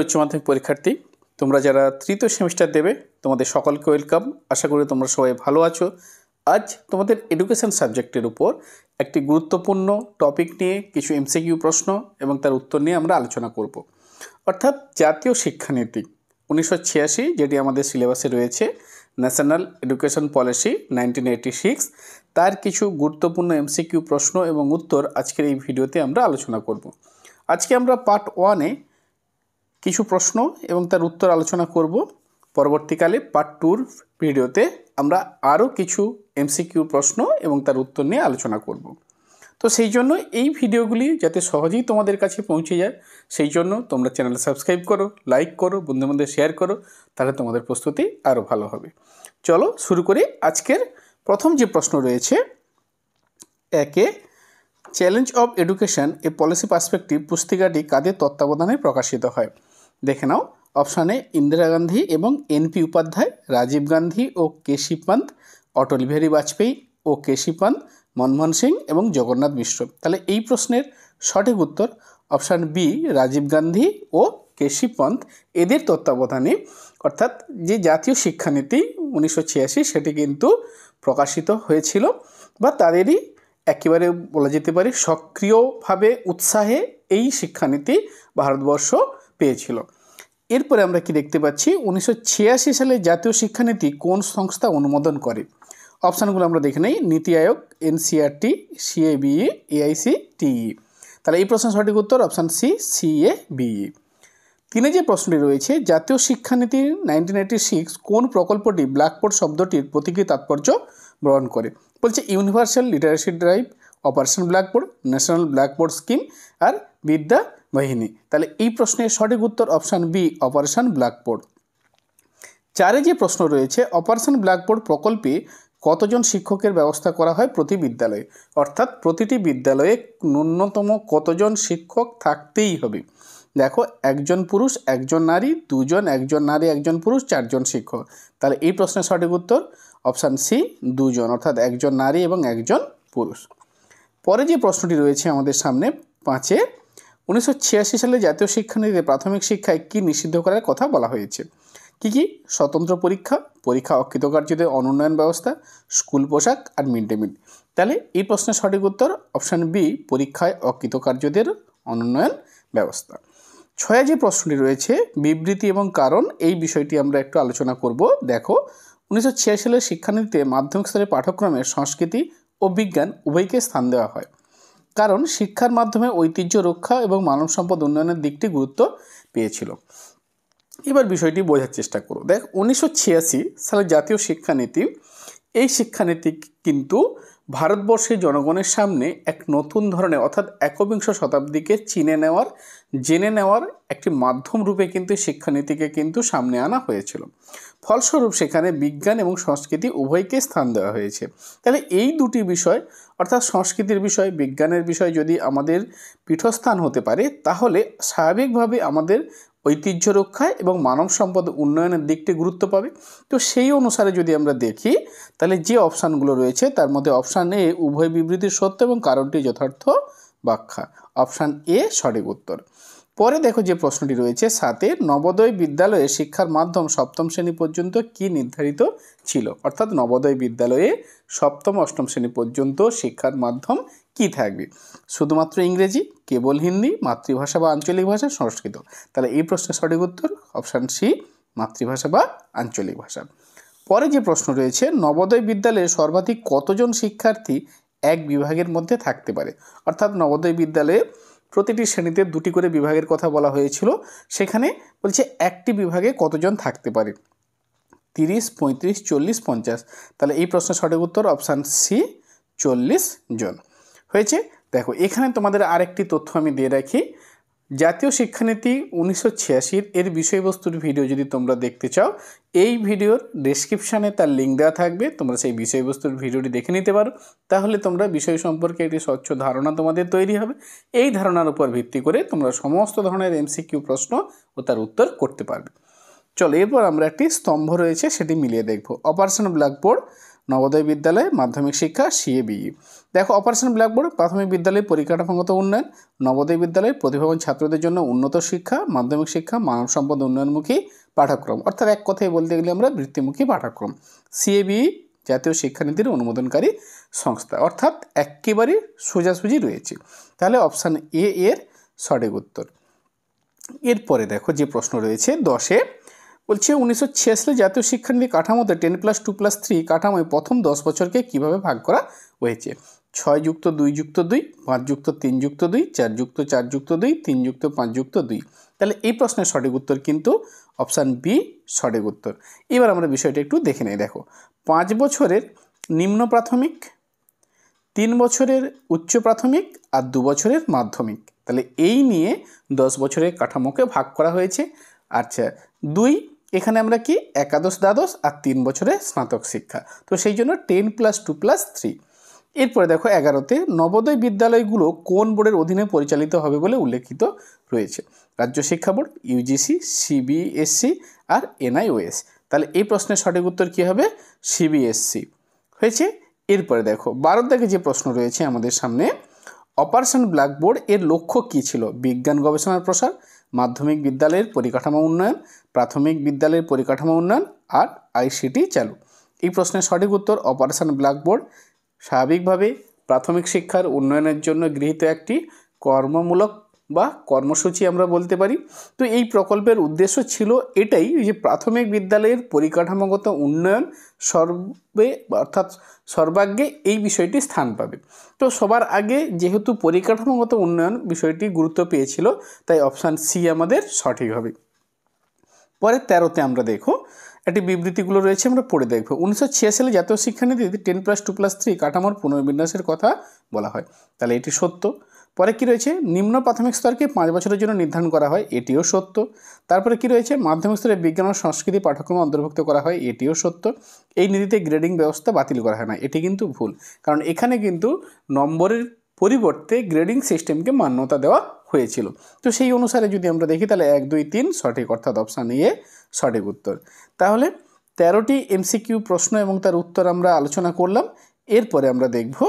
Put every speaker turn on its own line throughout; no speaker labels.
উচ্চ মাধ্যমিক পরীক্ষার্থী, তোমরা যারা তৃতীয় সেমিস্টার দেবে তোমাদের সকলকে ওয়েলকাম। আশা করি তোমরা সবাই ভালো আছো। আজ তোমাদের এডুকেশন সাবজেক্টের উপর একটি গুরুত্বপূর্ণ টপিক নিয়ে কিছু এমসিকিউ প্রশ্ন এবং তার উত্তর নিয়ে আমরা আলোচনা করব। অর্থাৎ জাতীয় শিক্ষানীতি 1986, যেটি আমাদের সিলেবাসে রয়েছে, ন্যাশনাল এডুকেশন পলিসি 1986, তার কিছু গুরুত্বপূর্ণ এমসিকিউ প্রশ্ন এবং উত্তর আজকের এই ভিডিওতে আমরা আলোচনা করব। আজকে আমরা পার্ট 1-এ কিছু প্রশ্ন এবং তার উত্তর আলোচনা করব। পরবর্তীকালে পার্ট 2-র ভিডিওতে আমরা আরও কিছু এমসিকিউ প্রশ্ন এবং তার উত্তর নিয়ে আলোচনা করব। তো সেই জন্য এই ভিডিওগুলি যাতে সহজেই তোমাদের কাছে পৌঁছে যায়, সেই জন্য তোমরা চ্যানেল সাবস্ক্রাইব করো, লাইক করো, বন্ধুদের শেয়ার করো, তাহলে তোমাদের প্রস্তুতি আরও ভালো হবে। চলো শুরু করি। আজকের প্রথম যে প্রশ্ন রয়েছে, একে challenge of education a policy perspective পুস্তিকাটি কাদের তত্ত্বাবধানে প্রকাশিত হয়? দেখে নাও। অপশানে ইন্দিরা গান্ধী এবং এনপি উপাধ্যায়, রাজীব গান্ধী ও কেশি পান্ত, অটল বিহারী বাজপেয়ী ও কেশি পান্ত, মনমোহন সিং এবং জগন্নাথ মিশ্র। তাহলে এই প্রশ্নের সঠিক উত্তর অপশান বি, রাজীব গান্ধী ও কেশি পান্ত, এদের তত্ত্বাবধানে অর্থাৎ যে জাতীয় শিক্ষানীতি 1986 সেটি কিন্তু প্রকাশিত হয়েছিল, বা তাদেরই একেবারে বলা যেতে পারে সক্রিয়ভাবে উৎসাহে এই শিক্ষানীতি ভারতবর্ষ পেয়েছিল। এরপরে আমরা কি দেখতে পাচ্ছি, 1986 সালে জাতীয় শিক্ষানীতি কোন সংস্থা অনুমোদন করে? অপশানগুলো আমরা দেখে নেই। নীতি আয়োগ, এনসিআরটি, সিএবিই, এআইসিটিই। তাহলে এই প্রশ্নের সঠিক উত্তর অপশান সি, সিএবিই। তিনে যে প্রশ্নটি রয়েছে, জাতীয় শিক্ষানীতি 1986 কোন প্রকল্পটি ব্ল্যাকবোর্ড শব্দটির প্রতীকী তাৎপর্য গ্রহণ করে? বলছে universal literacy drive, operation blackboard, national blackboard scheme, আর বিদ্যা বাহিনী। তাহলে এই প্রশ্নের সঠিক উত্তর অপশান বি, অপারেশন ব্ল্যাকবোর্ড। চারে যে প্রশ্ন রয়েছে, অপারেশন ব্ল্যাকবোর্ড প্রকল্পে কতজন শিক্ষকের ব্যবস্থা করা হয় প্রতি বিদ্যালয়ে? অর্থাৎ প্রতিটি বিদ্যালয়ে ন্যূনতম কতজন শিক্ষক থাকতেই হবে? দেখো, একজন পুরুষ, একজন নারী, দুজন, একজন নারী, একজন পুরুষ, চারজন শিক্ষক। তাহলে এই প্রশ্নের সঠিক উত্তর অপশান সি, দুজন, অর্থাৎ একজন নারী এবং একজন পুরুষ। পরে যে প্রশ্নটি রয়েছে আমাদের সামনে, 5-এ, 1986 সালে জাতীয় শিক্ষানীতিতে প্রাথমিক শিক্ষায় কি নিষিদ্ধ করার কথা বলা হয়েছে? কি কি? স্বতন্ত্র পরীক্ষা, পরীক্ষা অকৃতকার্যদের অনুন্নয়ন ব্যবস্থা, স্কুল পোশাক আর মিড ডে মিল। তাহলে এই প্রশ্নের সঠিক উত্তর অপশান বি, পরীক্ষায় অকৃতকার্যদের অনুন্নয়ন ব্যবস্থা। 6-এ যে প্রশ্নটি রয়েছে, বিবৃতি এবং কারণ, এই বিষয়টি আমরা একটু আলোচনা করব। দেখো, 1986 সালের শিক্ষানীতিতে মাধ্যমিক স্তরের পাঠ্যক্রমে সংস্কৃতি ও বিজ্ঞান উভয়কে স্থান দেওয়া হয়, কারণ শিক্ষার মাধ্যমে ঐতিহ্য রক্ষা এবং মানব সম্পদ উন্নয়নের দিকটি গুরুত্ব পেয়েছিল। এবার বিষয়টি বোঝার চেষ্টা করো। দেখ, 1986 সালের জাতীয় শিক্ষানীতি, এই শিক্ষানীতি কিন্তু ভারতবর্ষের জনগণের সামনে এক নতুন ধরনের অর্থাৎ একবিংশ শতাব্দীকে জেনে নেওয়ার একটি মাধ্যম রূপে কিন্তু শিক্ষানীতিকে কিন্তু সামনে আনা হয়েছিল। ফলস্বরূপ সেখানে বিজ্ঞান এবং সংস্কৃতি উভয়কে স্থান দেওয়া হয়েছে। তাহলে এই দুটি বিষয় অর্থাৎ সংস্কৃতির বিষয়, বিজ্ঞানের বিষয় যদি আমাদের পীঠস্থান হতে পারে, তাহলে স্বাভাবিকভাবে আমাদের ঐতিহ্য রক্ষায় এবং মানব সম্পদ উন্নয়নের দিকটি গুরুত্ব পাবে। তো সেই অনুসারে যদি আমরা দেখি, তাহলে যে অপশানগুলো রয়েছে তার মধ্যে অপশান এ, উভয় বিবৃতির সত্য এবং কারণটি যথার্থ ব্যাখ্যা, অপশান এ সঠিক উত্তর। পরে দেখো যে প্রশ্নটি রয়েছে, 7-এ, নবোদয় বিদ্যালয়ে শিক্ষার মাধ্যম সপ্তম শ্রেণী পর্যন্ত কি নির্ধারিত ছিল? অর্থাৎ নবোদয় বিদ্যালয়ে সপ্তম অষ্টম শ্রেণী পর্যন্ত শিক্ষার মাধ্যম কি থাকবে? শুধুমাত্র ইংরেজি, কেবল হিন্দি, মাতৃভাষা বা আঞ্চলিক ভাষা, সংস্কৃত। তাহলে এই প্রশ্নের সঠিক উত্তর অপশান সি, মাতৃভাষা বা আঞ্চলিক ভাষা। পরে যে প্রশ্ন রয়েছে, নবোদয় বিদ্যালয়ে সর্বাধিক কতজন শিক্ষার্থী এক বিভাগের মধ্যে থাকতে পারে? অর্থাৎ নবোদয় বিদ্যালয়ে প্রতিটি শ্রেণীতে 2টি করে বিভাগের কথা বলা হয়েছিল, সেখানে বলছে একটি বিভাগে কতজন থাকতে পারে? 30, 35, 40, 50। তাহলে এই প্রশ্নের সঠিক উত্তর অপশান সি, 40 জন হয়েছে। দেখো, এখানে তোমাদের আরেকটি তথ্য আমি দিয়ে রাখি। জাতীয় শিক্ষানীতি 1986 এর বিষয়বস্তুর ভিডিও যদি তোমরা দেখতে চাও, এই ভিডিওর ডেসক্রিপশানে তার লিঙ্ক দেওয়া থাকবে, তোমরা সেই বিষয়বস্তুর ভিডিওটি দেখে নিতে পারো। তাহলে তোমরা বিষয় সম্পর্কে একটি স্বচ্ছ ধারণা তোমাদের তৈরি হবে। এই ধারণার উপর ভিত্তি করে তোমরা সমস্ত ধরনের এমসিকিউ প্রশ্ন ও তার উত্তর করতে পারবে। চলো, এরপর আমরা একটি স্তম্ভ রয়েছে সেটি মিলিয়ে দেখব। অপারেশন ব্ল্যাকবোর্ড নবোদয় বিদ্যালয় মাধ্যমিক শিক্ষা সিএবিই। দেখো অপারেশন ব্ল্যাকবোর্ড প্রাথমিক বিদ্যালয়ের পরিকাঠামোগত উন্নয়ন, নবোদয় বিদ্যালয়ের প্রতিভাবান ছাত্রদের জন্য উন্নত শিক্ষা, মাধ্যমিক শিক্ষা মানব সম্পদ উন্নয়নমুখী পাঠ্যক্রম, অর্থাৎ এক কথায় বলতে গেলে আমরা বৃত্তিমুখী পাঠ্যক্রম। সিএবিই জাতীয় শিক্ষানীতির অনুমোদনকারী সংস্থা, অর্থাৎ একেবারে সোজাসুজি রয়েছে। তাহলে অপশান এ এর সঠিক উত্তর। এরপরে দেখো যে প্রশ্ন রয়েছে 10-এ, বলছে 1946 সালে জাতীয় শিক্ষানীতি কাঠামোতে 10+2+3 কাঠামোয় প্রথম 10 বছরকে কিভাবে ভাগ করা হয়েছে? 6+2+2, 5+3+2, 4+4+2, 3+5+2। তাহলে এই প্রশ্নের সঠিক উত্তর কিন্তু অপশান বি সঠিক উত্তর। এবার আমরা বিষয়টা একটু দেখে নেই। দেখো 5 বছরের নিম্ন প্রাথমিক, 3 বছরের উচ্চ প্রাথমিক আর 2 বছরের মাধ্যমিক, তাহলে এই নিয়ে 10 বছরের কাঠামোকে ভাগ করা হয়েছে। আচ্ছা 2 এখানে আমরা কি একাদশ দ্বাদশ আর 3 বছরের স্নাতক শিক্ষা, তো সেই জন্য 10+2+3। এরপরে দেখো 11-তে নবোদয় বিদ্যালয়গুলো কোন বোর্ডের অধীনে পরিচালিত হবে বলে উল্লেখিত রয়েছে? রাজ্য শিক্ষা বোর্ড, ইউজিসি, সিবিএসসি আর এনআইওএস। তাহলে এই প্রশ্নের সঠিক উত্তর কী হবে? সিবিএসসি হয়েছে। এরপরে দেখো 12 দাগে যে প্রশ্ন রয়েছে আমাদের সামনে, অপারেশন ব্ল্যাকবোর্ড এর লক্ষ্য কী ছিল? বিজ্ঞান গবেষণার প্রসার, মাধ্যমিক বিদ্যালয়ের পরিকাঠামো উন্নয়ন, প্রাথমিক বিদ্যালয়ের পরিকাঠামো উন্নয়ন আর আইসিটি চালু। এই প্রশ্নের সঠিক উত্তর অপারেশন ব্ল্যাকবোর্ড স্বাভাবিকভাবে প্রাথমিক শিক্ষার উন্নয়নের জন্য গৃহীত একটি কর্মমূলক বা কর্মসূচি আমরা বলতে পারি। তো এই প্রকল্পের উদ্দেশ্য ছিল এটাই যে প্রাথমিক বিদ্যালয়ের পরিকাঠামোগত উন্নয়ন অর্থাৎ সর্বাগ্রে এই বিষয়টি স্থান পাবে। তো সবার আগে যেহেতু পরিকাঠামোগত উন্নয়ন বিষয়টি গুরুত্ব পেয়েছিল, তাই অপশান সি আমাদের সঠিক হবে। পরে 13-তে আমরা দেখো একটি বিবৃতিগুলো রয়েছে, আমরা পড়ে দেখব। 1946 সালে জাতীয় শিক্ষানীতিতে 10+2+3 কাঠামোর পুনর্বিন্যাসের কথা বলা হয়, তাহলে এটি সত্য। পরে কি রয়েছে? নিম্ন প্রাথমিক স্তরকে 5 বছরের জন্য নির্ধারণ করা হয়, এটিও সত্য। তারপরে কি রয়েছে? মাধ্যমিক স্তরে বিজ্ঞান ও সংস্কৃতি পাঠ্যক্রমে অন্তর্ভুক্ত করা হয়, এটিও সত্য। এই নীতিতে গ্রেডিং ব্যবস্থা বাতিল করা হয় না, এটি কিন্তু ভুল, কারণ এখানে কিন্তু নম্বরের পরিবর্তে গ্রেডিং সিস্টেমকে মান্যতা দেওয়া হয়েছিল। তো সেই অনুসারে যদি আমরা দেখি তাহলে 1, 2, 3 সঠিক, অর্থাৎ অপশান এ সঠিক উত্তর। তাহলে 13টি এমসিকিউ প্রশ্ন এবং তার উত্তর আমরা আলোচনা করলাম। এরপরে আমরা দেখব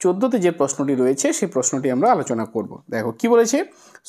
14তে যে প্রশ্নটি রয়েছে সেই প্রশ্নটি আমরা আলোচনা করব। দেখো কি বলেছে,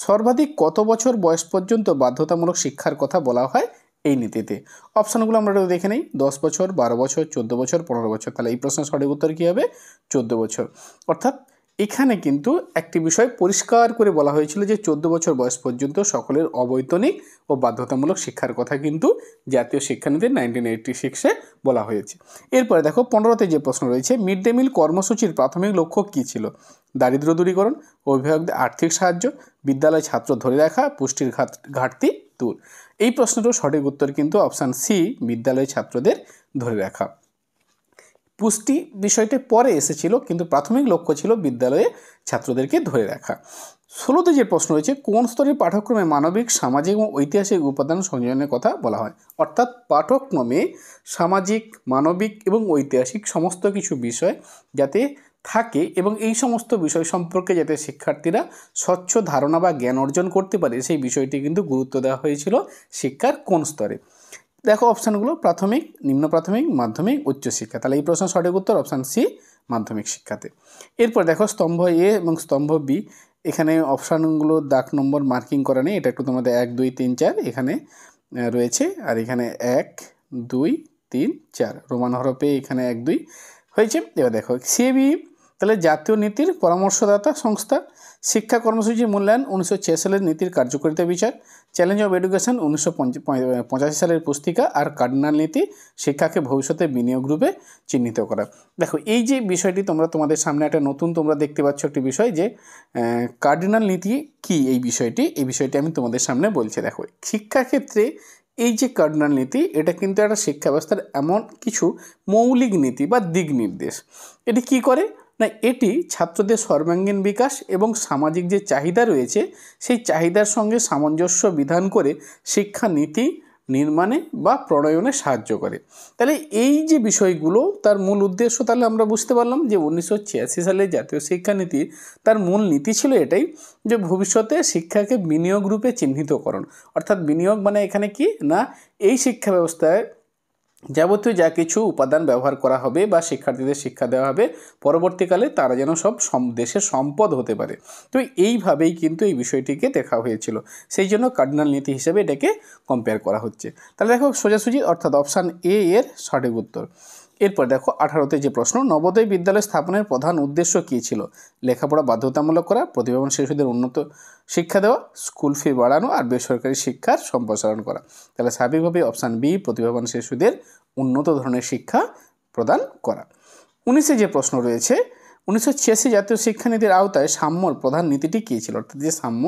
সর্বাধিক কত বছর বয়স পর্যন্ত বাধ্যতামূলক শিক্ষার কথা বলা হয় এই নীতিতে? অপশানগুলো আমরা দেখে নেই, 10 বছর, 12 বছর, 14 বছর, 15 বছর। তাহলে এই প্রশ্নের সঠিক উত্তর কী হবে? 14 বছর। অর্থাৎ এখানে কিন্তু একটি বিষয় পরিষ্কার করে বলা হয়েছিল যে 14 বছর বয়স পর্যন্ত সকলের অবৈতনিক ও বাধ্যতামূলক শিক্ষার কথা কিন্তু জাতীয় শিক্ষানীতি 1986-এ বলা হয়েছে। এরপরে দেখো 15তে যে প্রশ্ন রয়েছে, মিড ডে মিল কর্মসূচির প্রাথমিক লক্ষ্য কী ছিল? দারিদ্র্য দূরীকরণ, অভিভাবকদের আর্থিক সাহায্য, বিদ্যালয় ছাত্র ধরে রাখা, পুষ্টির ঘাটতি দূর। এই প্রশ্নটির সঠিক উত্তর কিন্তু অপশান সি, বিদ্যালয় ছাত্রদের ধরে রাখা। পুষ্টি বিষয়টি পরে এসেছিল, কিন্তু প্রাথমিক লক্ষ্য ছিল বিদ্যালয়ে ছাত্রদেরকে ধরে রাখা। 16তে যে প্রশ্ন রয়েছে, কোন স্তরের পাঠ্যক্রমে মানবিক, সামাজিক এবং ঐতিহাসিক উপাদান সংযোজনের কথা বলা হয়? অর্থাৎ পাঠ্যক্রমে সামাজিক, মানবিক এবং ঐতিহাসিক সমস্ত কিছু বিষয় যাতে থাকে এবং এই সমস্ত বিষয় সম্পর্কে যাতে শিক্ষার্থীরা স্বচ্ছ ধারণা বা জ্ঞান অর্জন করতে পারে, সেই বিষয়টি কিন্তু গুরুত্ব দেওয়া হয়েছিল শিক্ষার কোন স্তরে। দেখো অপশানগুলো, প্রাথমিক, নিম্ন প্রাথমিক, মাধ্যমিক, উচ্চশিক্ষা। তাহলে এই প্রশ্নের সঠিক উত্তর অপশান সি, মাধ্যমিক শিক্ষাতে। এরপর দেখো স্তম্ভ এ এবং স্তম্ভ বি, এখানে অপশানগুলো দাগ নম্বর মার্কিং করা নেই, এটা একটু তোমাদের 1, 2, 3, 4 এখানে রয়েছে, আর এখানে 1, 2, 3, 4 রোমান হরফে এখানে 1, 2 হয়েছে। এবার দেখো সিএবি, তাহলে জাতীয় নীতির পরামর্শদাতা সংস্থা। শিক্ষা কর্মসূচির মূল্যায়ন 1946 সালের নীতির কার্যকারিতা বিচার, চ্যালেঞ্জ অফ এডুকেশন 1985 সালের পুস্তিকা, আর কার্ডিনাল নীতি শিক্ষাকে ভবিষ্যতে বিনিয়োগ রূপে চিহ্নিত করা। দেখো এই যে বিষয়টি তোমাদের সামনে একটা নতুন তোমরা দেখতে পাচ্ছ একটি বিষয়, যে কার্ডিনাল নীতি কি, এই বিষয়টি আমি তোমাদের সামনে বলছি। দেখো শিক্ষাক্ষেত্রে এই যে কার্ডিনাল নীতি, এটা কিন্তু একটা শিক্ষা ব্যবস্থার এমন কিছু মৌলিক নীতি বা দিক নির্দেশ। এটি কি করে না, এটি ছাত্রদের সর্বাঙ্গীন বিকাশ এবং সামাজিক যে চাহিদা রয়েছে সেই চাহিদার সঙ্গে সামঞ্জস্য বিধান করে শিক্ষা নীতি নির্মাণে বা প্রণয়নে সাহায্য করে। তাহলে এই যে বিষয়গুলো, তার মূল উদ্দেশ্য তাহলে আমরা বুঝতে পারলাম যে 1986 সালে জাতীয় শিক্ষানীতি তার মূল নীতি ছিল এটাই, যে ভবিষ্যতে শিক্ষাকে বিনিয়োগ রূপে চিহ্নিতকরণ। অর্থাৎ বিনিয়োগ মানে এখানে কি না, এই শিক্ষা ব্যবস্থায় যাবতীয় যা কিছু উপাদান ব্যবহার করা হবে বা শিক্ষার্থীদের শিক্ষা দেওয়া হবে পরবর্তীকালে তারা যেন সব দেশের সম্পদ হতে পারে। তো এইভাবেই কিন্তু এই বিষয়টিকে দেখা হয়েছিল, সেই জন্য কার্ডিনাল নীতি হিসেবে এটাকে কম্পেয়ার করা হচ্ছে। তাহলে দেখো সোজাসুজি অর্থাৎ অপশান এ এর সঠিক উত্তর। এরপর দেখো 18তে যে প্রশ্ন, নবোদয় বিদ্যালয় স্থাপনের প্রধান উদ্দেশ্য কী ছিল? লেখাপড়া বাধ্যতামূলক করা, প্রতিভাবান শিশুদের উন্নত শিক্ষা দেওয়া, স্কুল ফি বাড়ানো আর বেসরকারি শিক্ষার সম্প্রসারণ করা। তাহলে স্বাভাবিকভাবে অপশান বি প্রতিভাবান শিশুদের উন্নত ধরনের শিক্ষা প্রদান করা। 19-এ যে প্রশ্ন রয়েছে, 1986 জাতীয় শিক্ষানীতির আওতায় সাম্যর প্রধান নীতিটি কী ছিল? অর্থাৎ যে সাম্য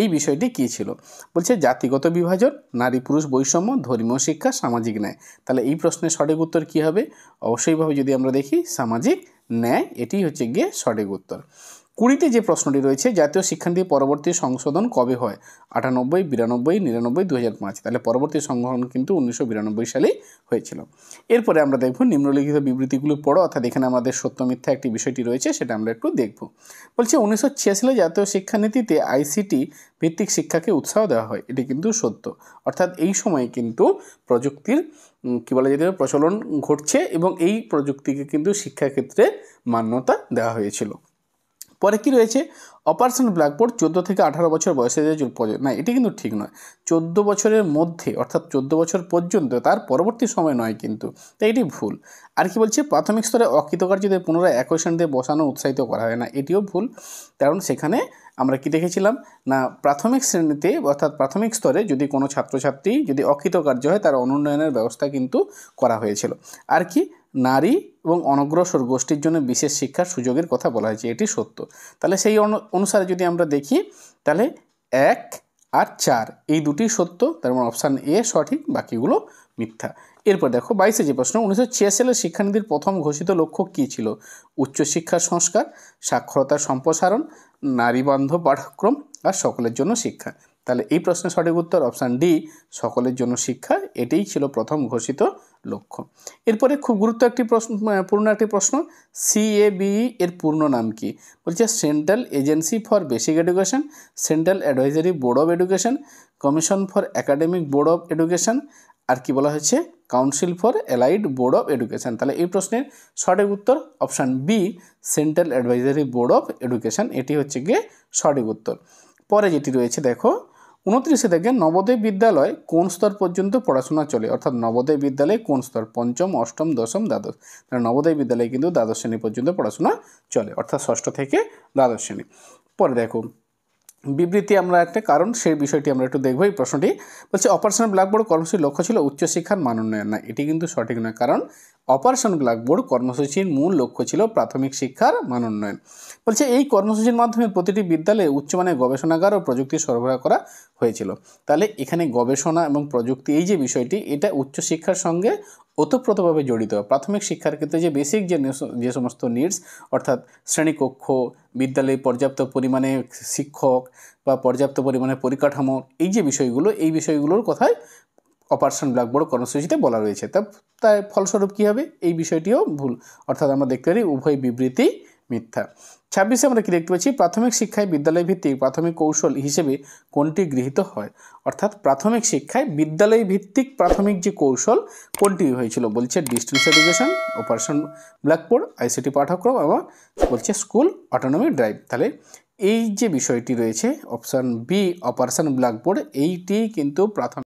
এই বিষয়টি কী ছিল? বলছে জাতিগত বিভাজন, নারী পুরুষ বৈষম্য, ধর্মীয় শিক্ষা, সামাজিক ন্যায়। তাহলে এই প্রশ্নের সঠিক উত্তর কী হবে? অবশ্যইভাবে যদি আমরা দেখি সামাজিক ন্যায়, এটি হচ্ছে গিয়ে সঠিক উত্তর। 20-তে যে প্রশ্নটি রয়েছে, জাতীয় শিক্ষানীতি পরবর্তী সংশোধন কবে হয়? 98, 92, 99, 2005। তাহলে পরবর্তী সংশোধন কিন্তু 1992 সালেই হয়েছিল। এরপরে আমরা দেখব নিম্নলিখিত বিবৃতিগুলো পড়ো, অর্থাৎ এখানে আমাদের সত্য মিথ্যা একটি বিষয়টি রয়েছে, সেটা আমরা একটু দেখব। বলছে 1986 সালে জাতীয় শিক্ষানীতিতে আইসিটি ভিত্তিক শিক্ষাকে উৎসাহ দেওয়া হয়, এটি কিন্তু সত্য। অর্থাৎ এই সময়ে কিন্তু প্রযুক্তির কী বলা যেতে পারে প্রচলন ঘটছে এবং এই প্রযুক্তিকে কিন্তু শিক্ষাক্ষেত্রে মান্যতা দেওয়া হয়েছিল। পরে কি রয়েছে, অপারেশন ব্ল্যাকবোর্ড 14 থেকে 18 বছর বয়সে না, এটি কিন্তু ঠিক নয়। 14 বছরের মধ্যে অর্থাৎ 14 বছর পর্যন্ত, তার পরবর্তী সময় নয় কিন্তু, তাই এটি ভুল। আর কি বলছে, প্রাথমিক স্তরে অকৃতকার্যদের পুনরায় একই শ্রেণীতে বসানো উৎসাহিত করা হয় না, এটিও ভুল। কারণ সেখানে আমরা কি দেখেছিলাম না, প্রাথমিক শ্রেণীতে অর্থাৎ প্রাথমিক স্তরে যদি কোনো ছাত্রছাত্রী যদি অকৃতকার্য হয় তার অনুন্নয়নের ব্যবস্থা কিন্তু করা হয়েছিল। আর কি, নারী এবং অনগ্রসর গোষ্ঠীর জন্য বিশেষ শিক্ষার সুযোগের কথা বলা হয়েছে, এটি সত্য। তাহলে সেই অনুসারে যদি আমরা দেখি তাহলে 1 আর 4 এই দুটি সত্য, তার মানে অপশান এ সঠিক, বাকিগুলো মিথ্যা। এরপর দেখো 22-এ যে প্রশ্ন, 1986 সালের শিক্ষানীতির প্রথম ঘোষিত লক্ষ্য কী ছিল? উচ্চশিক্ষার সংস্কার, সাক্ষরতার সম্প্রসারণ, নারী বান্ধব পাঠ্যক্রম আর সকলের জন্য শিক্ষা। তাহলে এই প্রশ্নের সঠিক উত্তর অপশান ডি সকলের জন্য শিক্ষা, এটাই ছিল প্রথম ঘোষিত লক্ষ্য। এরপরে খুব পূর্ণ একটি প্রশ্ন, সিএবিই এর পূর্ণ নাম কি? বলছে central agency for basic education, central advisory board of education, commission for academic board of education, আর কি বলা হয়েছে council for allied board of education. তাহলে এই প্রশ্নের সঠিক উত্তর option B central advisory board of education, এটি হচ্ছে গিয়ে সঠিক উত্তর। পরে যেটি রয়েছে দেখো 29-এ থেকে নবোদয় বিদ্যালয় কোন স্তর পর্যন্ত পড়াশোনা চলে? অর্থাৎ নবোদয় বিদ্যালয়ে কোন স্তর? পঞ্চম, অষ্টম, দশম, দ্বাদশ। তাহলে নবোদয় বিদ্যালয়ে কিন্তু দ্বাদশ শ্রেণী পর্যন্ত পড়াশোনা চলে, অর্থাৎ ষষ্ঠ থেকে দ্বাদশ শ্রেণী। পরে দেখো বিবৃতি আমরা একটা কারণ সেই বিষয়টি আমরা একটু দেখব। এই প্রশ্নটি বলছে অপারেশন ব্ল্যাকবোর্ড কর্মসূচির লক্ষ্য ছিল উচ্চশিক্ষার মান উন্নয়ন, না এটি কিন্তু সঠিক নয়। কারণ অপারেশন ব্ল্যাকবোর্ড কর্মসূচির মূল লক্ষ্য ছিল প্রাথমিক শিক্ষার মান উন্নয়ন। বলছে এই কর্মসূচির মাধ্যমে প্রতিটি বিদ্যালয়ে উচ্চমানের গবেষণাগার ও প্রযুক্তি সরবরাহ করা হয়েছিল। তাহলে এখানে গবেষণা এবং প্রযুক্তি এই যে বিষয়টি, এটা উচ্চশিক্ষার সঙ্গে ওতপ্রোতভাবে জড়িত। প্রাথমিক শিক্ষার ক্ষেত্রে যে বেসিক যে সমস্ত নিডস, অর্থাৎ শ্রেণীকক্ষ, বিদ্যালয়ে পর্যাপ্ত পরিমাণে শিক্ষক বা পর্যাপ্ত পরিমাণে পরিকাঠামো, এই যে বিষয়গুলো, এই বিষয়গুলোর কথাই অপারেশন ব্ল্যাকবোর্ড কর্মসূচিতে বলা রয়েছে। তাই ফলস্বরূপ কী হবে, এই বিষয়টিও ভুল। অর্থাৎ আমরা দেখতে পারি উভয় বিবৃতি মিথ্যা। 26-এ আমরা কি দেখতে পাচ্ছি, প্রাথমিক শিক্ষায় বিদ্যালয় ভিত্তিক প্রাথমিক কৌশল হিসেবে কোনটি গৃহীত হয়? অর্থাৎ প্রাথমিক শিক্ষায় বিদ্যালয় ভিত্তিক প্রাথমিক যে কৌশল কোনটি হয়েছিল? বলছে distance education, operation blackboard, ICT পাঠ্যক্রম এবং বলছে স্কুল অটোনমি ড্রাইভ। তাহলে এই যে বিষয়টি রয়েছে অপশান বি অপারেশন ব্ল্যাকবোর্ড, এইটি কিন্তু প্রাথমিক